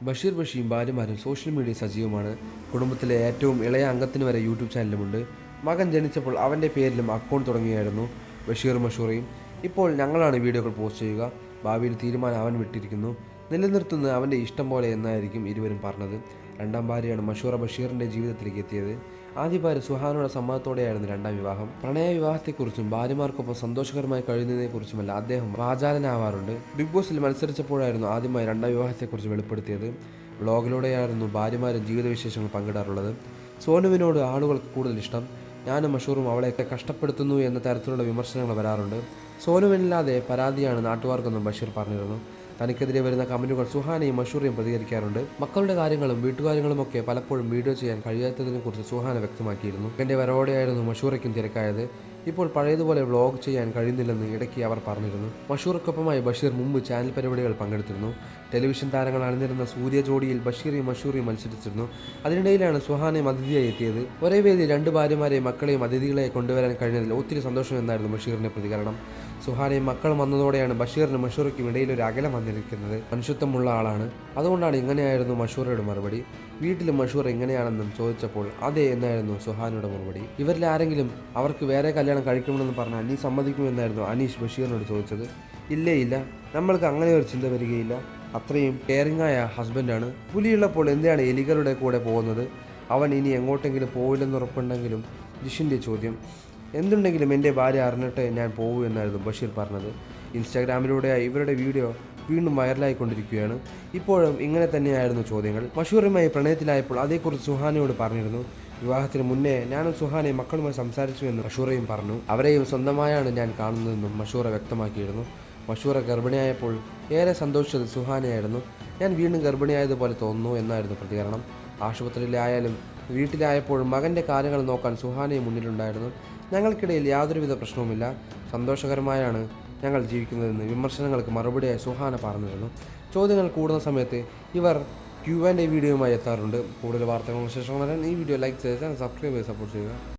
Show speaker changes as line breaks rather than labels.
ബഷീർ ബഷിയും ഭാര്യമാരും social media സജീവമാണ്. കുടുംബത്തിലെ ഏറ്റവും ഇളയ അംഗത്തിന് വരെ യൂട്യൂബ് ചാനലുമുണ്ട്. മകൻ ജനിച്ചപ്പോൾ അവൻ്റെ പേരിലും അക്കൗണ്ട് തുടങ്ങിയായിരുന്നു ബഷീർ മഷൂറയും. ഇപ്പോൾ ഞങ്ങളാണ് വീഡിയോകൾ പോസ്റ്റ് ചെയ്യുക. ഭാവിയിൽ തീരുമാനം അവൻ വിട്ടിരിക്കുന്നു. നിലനിർത്തുന്നത് അവൻ്റെ ഇഷ്ടം പോലെ എന്നായിരിക്കും ഇരുവരും പറഞ്ഞത്. രണ്ടാം ഭാര്യയാണ് മഷൂറ ബഷീറിൻ്റെ ജീവിതത്തിലേക്ക് എത്തിയത്. ആദ്യ ഭാര്യ സുഹാനയുടെ സമ്മതത്തോടെയായിരുന്നു രണ്ടാം വിവാഹം. പ്രണയ വിവാഹത്തെക്കുറിച്ചും ഭാര്യമാർക്കൊപ്പം സന്തോഷകരമായി കഴിയുന്നതിനെക്കുറിച്ചുമല്ല അദ്ദേഹം വാചാലനാവാറുണ്ട്. ബിഗ് ബോസിൽ മത്സരിച്ചപ്പോഴായിരുന്നു ആദ്യമായി രണ്ടാം വിവാഹത്തെക്കുറിച്ച് വെളിപ്പെടുത്തിയത്. വ്ളോഗിലൂടെയായിരുന്നു ഭാര്യമാരും ജീവിതവിശേഷങ്ങൾ പങ്കിടാറുള്ളത്. സോനുവിനോട് ആളുകൾക്ക് കൂടുതൽ ഇഷ്ടം. ഞാനും മഷൂറും അവളെയൊക്കെ കഷ്ടപ്പെടുത്തുന്നു എന്ന തരത്തിലുള്ള വിമർശനങ്ങൾ വരാറുണ്ട്. സോനുവിനില്ലാതെ പരാതിയാണ് നാട്ടുകാർക്കെന്നും ബഷീർ പറഞ്ഞിരുന്നു. തനിക്കെതിരെ വരുന്ന കമന്റുകൾ സുഹാനയും മഷൂറയും പ്രതികരിക്കാറുണ്ട്. മക്കളുടെ കാര്യങ്ങളും വീട്ടുകാര്യങ്ങളുമൊക്കെ പലപ്പോഴും വീഡിയോ ചെയ്യാൻ കഴിയാത്തതിനെക്കുറിച്ച് സുഹാന വ്യക്തമാക്കിയിരുന്നു. എൻ്റെ വരവോടെയായിരുന്നു മഷൂറയ്ക്കും തിരക്കായത്. ഇപ്പോൾ പഴയതുപോലെ വ്ളോഗ് ചെയ്യാൻ കഴിയുന്നില്ലെന്ന് ഇടയ്ക്ക് അവർ പറഞ്ഞിരുന്നു. മഷൂറയ്ക്കൊപ്പമായി ബഷീർ മുമ്പ് ചാനൽ പരിപാടികൾ പങ്കെടുത്തിരുന്നു. ടെലിവിഷൻ താരങ്ങൾ അണിനിരുന്ന സൂര്യ ജോഡിയിൽ ബഷീറും മഷൂറിയും മത്സരിച്ചിരുന്നു. അതിനിടയിലാണ് സുഹാനയും അതിഥിയായി എത്തിയത്. ഒരേ വേദി രണ്ട് ഭാര്യമാരെയും മക്കളെയും അതിഥികളെ കൊണ്ടുവരാൻ കഴിഞ്ഞതിൽ ഒത്തിരി സന്തോഷമെന്നായിരുന്നു ബഷീറിന്റെ പ്രതികരണം. സുഹാനയും മക്കളും വന്നതോടെയാണ് ബഷീറിനും മഷൂറയ്ക്കും ഇടയിലൊരു അകലം വന്നിരിക്കുന്നത്. മനുഷ്യത്വമുള്ള ആളാണ്, അതുകൊണ്ടാണ് ഇങ്ങനെയായിരുന്നു മഷൂറയുടെ മറുപടി. വീട്ടിലും മഷൂർ എങ്ങനെയാണെന്നും ചോദിച്ചപ്പോൾ അതെ എന്നായിരുന്നു സുഹാനയുടെ മറുപടി. ഇവരിൽ ആരെങ്കിലും അവർക്ക് വേറെ കല്യാണം കഴിക്കണമെന്ന് പറഞ്ഞാൽ നീ സമ്മതിക്കുമെന്നായിരുന്നു അനീഷ് ബഷീറിനോട് ചോദിച്ചത്. ഇല്ലേ ഇല്ല, നമ്മൾക്ക് അങ്ങനെ ഒരു ചിന്ത വരികയില്ല. അത്രയും കെയറിംഗ് ആയ ഹസ്ബൻഡാണ്. പുലിയുള്ളപ്പോൾ എന്തിനാണ് എലികളുടെ കൂടെ പോകുന്നത്? അവൻ ഇനി എങ്ങോട്ടെങ്കിലും പോവില്ലെന്നുറപ്പുണ്ടെങ്കിലും ജിഷിൻ്റെ ചോദ്യം. എന്തുണ്ടെങ്കിലും എൻ്റെ ഭാര്യ അറിഞ്ഞിട്ട് ഞാൻ പോകൂ എന്നായിരുന്നു ബഷീർ പറഞ്ഞത്. ഇൻസ്റ്റാഗ്രാമിലൂടെ ഇവരുടെ വീഡിയോ വീണ്ടും വൈറലായിക്കൊണ്ടിരിക്കുകയാണ്. ഇപ്പോഴും ഇങ്ങനെ തന്നെയായിരുന്നു ചോദ്യങ്ങൾ. മഷൂറുമായി പ്രണയത്തിലായപ്പോൾ അതേക്കുറിച്ച് സുഹാനയോട് പറഞ്ഞിരുന്നു. വിവാഹത്തിന് മുന്നേ ഞാനും സുഹാനയും മക്കളുമായി സംസാരിച്ചു എന്ന് മഷൂറയും പറഞ്ഞു. അവരെയും സ്വന്തമായാണ് ഞാൻ കാണുന്നതെന്നും മഷൂറ വ്യക്തമാക്കിയിരുന്നു. മഷൂറ ഗർഭിണിയായപ്പോൾ ഏറെ സന്തോഷിച്ചത് സുഹാനയായിരുന്നു. ഞാൻ വീണ്ടും ഗർഭിണിയായതുപോലെ തോന്നുന്നു എന്നായിരുന്നു പ്രതികരണം. ആശുപത്രിയിലായാലും വീട്ടിലായപ്പോഴും മകൻ്റെ കാര്യങ്ങൾ നോക്കാൻ സുഹാനയും മുന്നിലുണ്ടായിരുന്നു. ഞങ്ങൾക്കിടയിൽ യാതൊരുവിധ പ്രശ്നവുമില്ല, സന്തോഷകരമായാണ് ഞങ്ങൾ ജീവിക്കുന്നതെന്ന് വിമർശനങ്ങൾക്ക് മറുപടിയായി സുഹാന പറഞ്ഞിരുന്നു. ചോദ്യങ്ങൾ കൂടുന്ന സമയത്ത് ഇവർ Q&A വീഡിയോയുമായി എത്താറുണ്ട്. കൂടുതൽ വാർത്തകളും വിശേഷങ്ങളും ഈ വീഡിയോ ലൈക്ക് ചെയ്ത് സബ്സ്ക്രൈബ് ചെയ്ത് സപ്പോർട്ട് ചെയ്യുക.